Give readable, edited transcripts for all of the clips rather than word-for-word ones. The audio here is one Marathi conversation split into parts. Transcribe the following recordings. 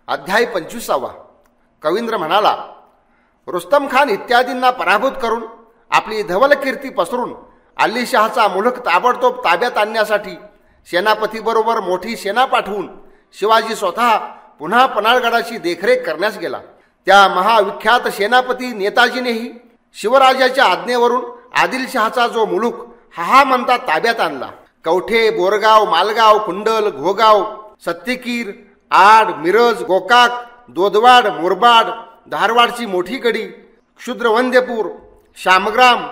अध्याय 25. कवींद्र म्हणाला, रुस्तम खान इत्यादींना पराभूत करून आपली धवल कीर्ती पसरून अल्ली शहाचा मुलख ताबडतोब ताब्यात आणण्यासाठी सेनापतीबरोबर मोठी सेना पाठवून शिवाजी स्वतः पुन्हा पन्हाळगडाची देखरेख करण्यास गेला. त्या महाविख्यात सेनापती नेताजीनेही शिवराजाच्या आज्ञेवरून आदिलशहाचा जो मुलूक हा म्हणता ताब्यात आणला. कवठे, बोरगाव, मालगाव, कुंडल, घोगाव, सत्तेकीर, आड, मिरज, गोकाक, दोदवाड, मुरबाड, धारवाडची मोठी गडी, क्षुद्रवंद्यपूर, शामग्राम,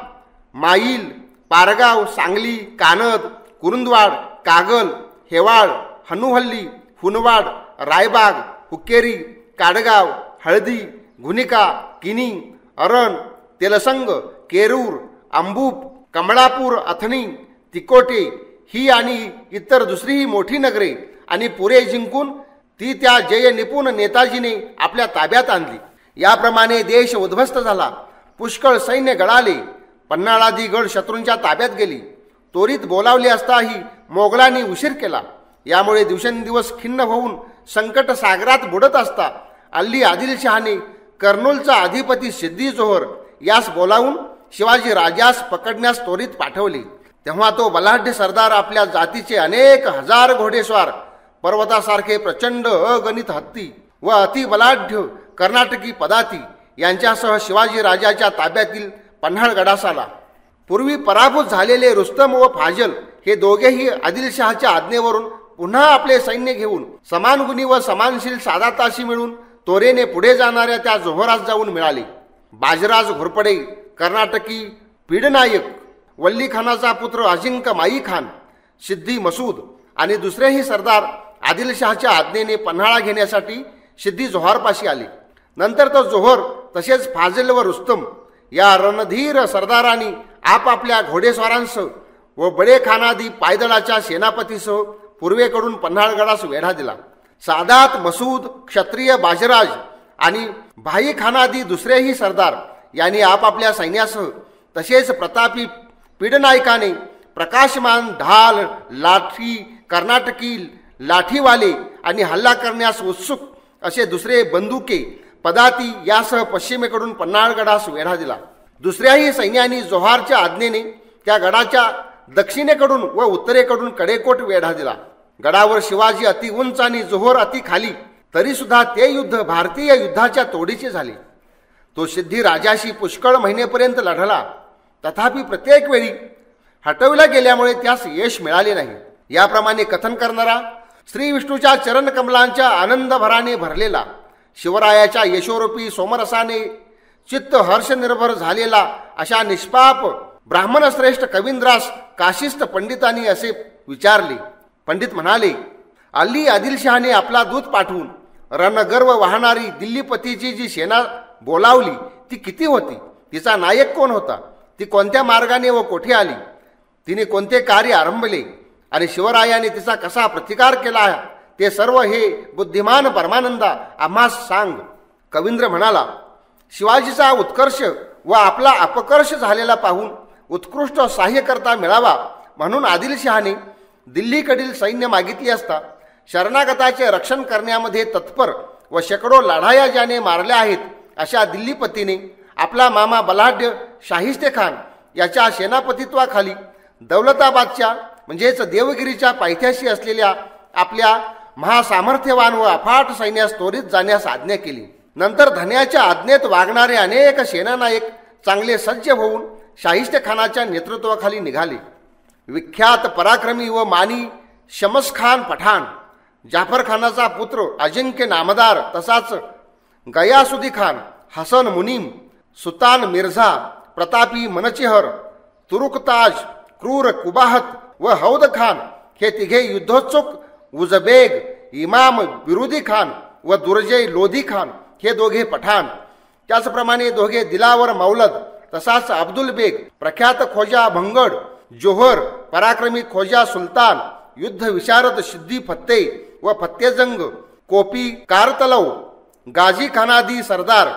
माईल, पारगाव, सांगली, कानद, कुरुंदवाड, कागल, हेवाळ, हनुहल्ली, हुनवाड, रायबाग, हुक्केरी, काडगाव, हळदी, घुनिका, किनी, अरण, तेलसंग, केरूर, अंबूप, कमळापूर, अथणी, तिकोटे ही आणि इतर दुसरीही मोठी नगरे आणि पुरे जिंकून ती त्या जय निपुण नेताजीने आपल्या ताब्यात आणली. याप्रमाणे देश उद्ध्वस्त झाला. पुष्कळ सैन्य गळाले. पन्हाळादी गड शत्रूंच्या ताब्यात गेली. त्वरित बोलावले असताही मोगलांनी उशीर केला. यामुळे दिवसेंदिवस खिन्न होऊन संकट सागरात बुडत असता अल्ली आदिलशहाने कर्नूलचा अधिपती सिद्दी जोहर यास बोलावून शिवाजी राजास पकडण्यास त्वरित पाठवले. तेव्हा तो बलाढ्य सरदार आपल्या जातीचे अनेक हजार घोडेस्वार, पर्वतासारखे प्रचंड अगणित हत्ती व अतिबलाढ्य कर्नाटकी पदाती यांच्यासह शिवाजी राजाच्या ताब्यातील पन्हाळगडास आला. पूर्वी पराभूत झालेले रुस्तम व फाजल हे दोघेही आदिलशहाच्या आज्ञेवरून पुन्हा आपले सैन्य घेऊन समानगुणी व समानशील सादाताशी मिळून तोरेने पुढे जाणाऱ्या त्या जोहरास जाऊन मिळाले. बाजराज घोरपडे, कर्नाटकी पीडनायक, वल्ली खानाचा पुत्र अजिंक्य माई खान, सिद्दी मसूद आणि दुसरेही सरदार आदिलशहाच्या आज्ञेने पन्हाळा घेण्यासाठी सिद्दी जोहरपाशी आले. नंतर तो जोहर तसेच फाजल व रुस्तम या रणधीर सरदारांनी आपापल्या घोडेस्वारांसह व बडे खानादी पायदळाच्या सेनापतीसह पूर्वेकडून पन्हाळगडास वेढा दिला. सादात, मसूद, क्षत्रिय बाजराज आणि भाई खानादी दुसरेही सरदार यांनी आपापल्या सैन्यासह तसेच प्रतापी पीडनायकाने प्रकाशमान ढाल, लाठी, कर्नाटकी लाठीवाले आणि हल्ला करण्यास उत्सुक असे दुसरे बंदुके पदाती यासह पश्चिमेकडून पन्हाळगडास वेढा दिला. दुसऱ्याही सैन्याने जोहारच्या आज्ञेने त्या गडाच्या दक्षिणेकडून व उत्तरेकडून कडेकोट वेढा दिला. गडावर शिवाजी अति उंच आणि जोहर अति खाली, तरी सुद्धा ते युद्ध भारतीय युद्धाच्या तोडीचे झाले. तो सिद्धी राजाशी पुष्कळ महिनेपर्यंत लढला. तथापि प्रत्येक वेळी हटविला गेल्यामुळे त्यास यश मिळाले नाही. याप्रमाणे कथन करणारा श्री विष्णूच्या चरणकमलांच्या आनंदभराने भरलेला, शिवरायाच्या यशोरूपी सोमरसाने चित्त हर्षनिर्भर झालेला अशा निष्पाप ब्राह्मणश्रेष्ठ कवींद्रास काशिस्थ पंडितांनी असे विचारले. पंडित म्हणाले, अल्ली आदिलशहाने आपला दूत पाठवून रणगर्व वाहणारी दिल्लीपतीची जी सेना बोलावली ती किती होती? तिचा नायक कोण होता? ती कोणत्या मार्गाने व कोठे आली? तिने कोणते कार्य आरंभले आणि शिवरायाने तिचा कसा प्रतिकार केला ते सर्व हे बुद्धिमान परमानंदा आम्हास सांग. कवींद्र म्हणाला, शिवाजीचा उत्कर्ष व आपला अपकर्ष झालेला पाहून उत्कृष्ट सहाय्यकर्ता मिळावा म्हणून आदिलशहाने दिल्लीकडील सैन्य मागितले असता शरणागताचे रक्षण करण्यामध्ये तत्पर व शेकडो लढाया ज्याने मारल्या आहेत अशा दिल्लीपतीने आपला मामा बलाढ्य शाहिस्ते खान याच्या सेनापतित्वाखाली दौलताबादच्या म्हणजेच देवगिरीच्या पायथ्याशी असलेल्या आपल्या महासामर्थ्यवान व अफाट सैन्यास त्वरित जाण्यास आज्ञा केली. नंतर धन्याच्या आज्ञेत वागणारे अनेक सेनानायक चांगले सज्ज होऊन शाहिस्ते खानाच्या नेतृत्वाखाली निघाले. विख्यात पराक्रमी व मानी शमस खान पठाण, जाफर खानाचा पुत्र अजिंक्य नामदार, तसाच गयासुदी खान, हसन मुनीम, सुतान मिर्झा, प्रतापी मनचेहर, तुरुकताज, क्रूर कुबाहत व हौद खान हे तिघे युद्धोत्सुक उजबेग, इमाम विरोधी खान व दुर्जय लोधी खान हे दोघे पठाण, त्याचप्रमाणे दोघे दिलावर मौलद, तसाच अब्दुल बेग, प्रख्यात खोजा भंगड, जोहर, पराक्रमी खोजा सुलतान, युद्ध विशारद सिद्दी फत्ते व फत्तेजंग, कोपी कारतलव, गाजी खानादी सरदार,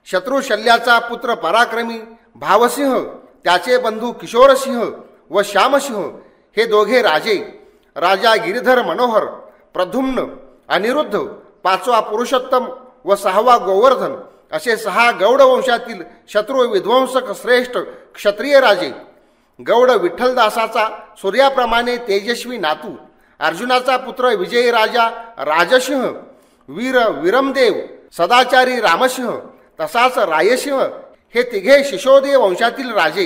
शत्रू शल्याचा पुत्र पराक्रमी भावसिंह, त्याचे बंधू किशोरसिंह व श्यामसिंह हे दोघे राजे, राजा गिरिधर मनोहर, प्रद्युम्न, अनिरुद्ध, 5वा पुरुषोत्तम व 6वा गोवर्धन असे 6 गौड वंशातील शत्रू विध्वंसक श्रेष्ठ क्षत्रिय राजे. गौड विठ्ठलदासाचा सूर्याप्रमाणे तेजस्वी नातू, अर्जुनाचा पुत्र विजयी राजा राजसिंह, वीर विरमदेव, सदाचारी रामसिंह, तसाच रायसिंह हे तिघे शिशोदे वंशातील राजे.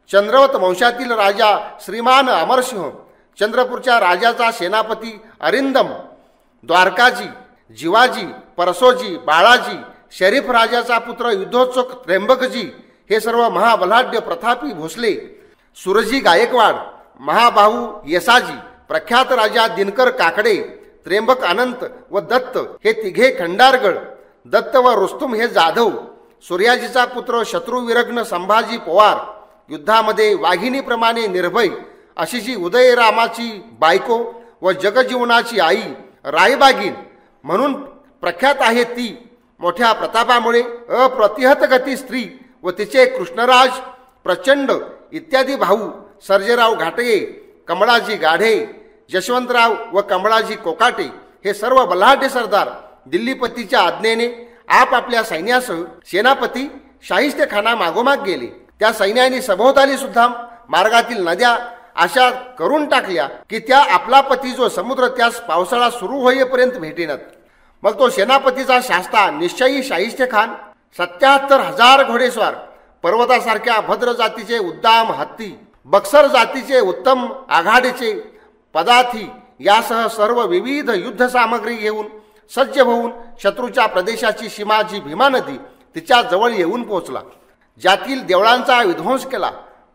चंद्रवत वंशातील राजा श्रीमान अमरसिंह, चंद्रपूरच्या राजाचा सेनापती अरिंदम, द्वारकाजी, जिवाजी, परसोजी, बाळाजी, शरीफ राजाचा पुत्र युद्धोत्सुक त्र्यंबकजी हे सर्व महाबलाढ्य प्रतापी भोसले. सुरजी गायकवाड, महाबाहू येसाजी, प्रख्यात राजा दिनकर काकडे, त्र्यंबक अनंत व दत्त हे तिघे खंडारगड. दत्त व रुस्तुम हे जाधव. सूर्याजीचा पुत्र शत्रुविरग्न संभाजी पवार, युद्धामध्ये वाघिणीप्रमाणे निर्भय अशी जी उदयरामाची बायको व जगजीवनाची आई रायबागीन म्हणून प्रख्यात आहे ती. मोठ्या प्रतापामुळे अप्रतिहत गती स्त्री व तिचे कृष्णराज प्रचंड इत्यादी भाऊ सर्जेराव घाटगे, कमळाजी गाढे, यशवंतराव व कमळाजी कोकाटे हे सर्व बलाढ्य सरदार दिल्लीपतीच्या आज्ञेने आपापल्या सैन्यासह सेनापती शाहिस्तेखाना मागोमाग गेले. त्या सैन्याने सभोवताली सुद्धा मार्गातील नद्या अशा करून टाकल्या की त्या आपला पती जो समुद्र त्यास पावसाळा सुरू होईपर्यंत भेटेनात. मग तो सेनापतीचा शास्ता निश्चयी शाहिस्तेखान 77,000 घोडेस्वार, पर्वतासारख्या भद्र जातीचे उद्दाम हत्ती, बक्सर जातीचे उत्तम आघाडीचे पदार्थी यासह सर्व विविध युद्ध सामग्री घेऊन सज्ज होऊन शत्रूच्या प्रदेशाची सीमा जी भीमा नदी तिच्या जवळ येऊन पोहोचला. ज्यातील देवळांचा विध्वंस केला,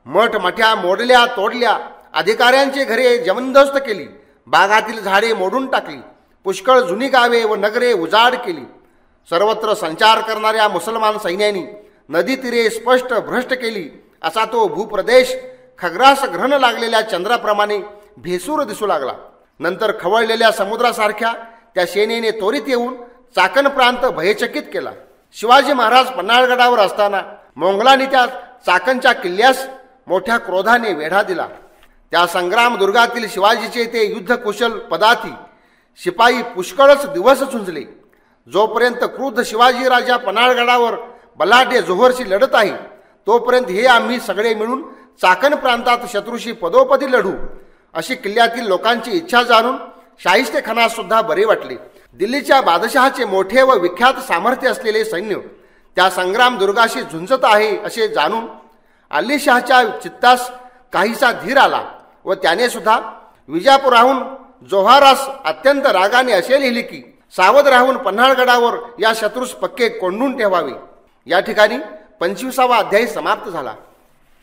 मठ मठ्या मोडल्या तोडल्या, अधिकाऱ्यांची घरे जबरदस्त केली, बागातील झाडे मोडून टाकली, पुष्कळ जुनी गावे व नगरे उजाड केली. सर्वत्र संचार करणाऱ्या मुसलमान सैन्यांनी नदी तीरे स्पष्ट भ्रष्ट केली. असा तो भूप्रदेश खग्रास ग्रहण लागलेल्या चंद्राप्रमाणे भेसूर दिसू लागला. नंतर खवळलेल्या समुद्रासारख्या त्या सेनेने त्वरित येऊन चाकण प्रांत भयचकित केला. शिवाजी महाराज पन्हाळगडावर असताना मोंगलांनी त्या चाकणच्या किल्ल्यास मोठ्या क्रोधाने वेढा दिला. त्या संग्राम दुर्गातील शिवाजीचे ते युद्धकुशल पदार्थी शिपाई पुष्कळच दिवस झुंजले. जोपर्यंत क्रुद्ध शिवाजी राजा पन्हाळगडावर बलाढ्य जोहरशी लढत आहे तोपर्यंत हे आम्ही सगळे मिळून चाकण प्रांतात शत्रूशी पदोपदी लढू अशी किल्ल्यातील लोकांची इच्छा जाणून शाहिस्तेखानास सुद्धा बरे वाटले. दिल्लीच्या बादशहाचे मोठे व विख्यात सामर्थ्य असलेले सैन्य त्या संग्राम दुर्गाशी झुंजत आहे असे जाणून अल्लीशाहच्या चित्तास काहीसा धीर आला व त्याने सुद्धा विजापुराहून जोहारास अत्यंत रागाने असे लिहिले की सावध राहून पन्हाळगडावर या शत्रूस पक्के कोंडून ठेवावे. या ठिकाणी 25वा अध्याय समाप्त झाला.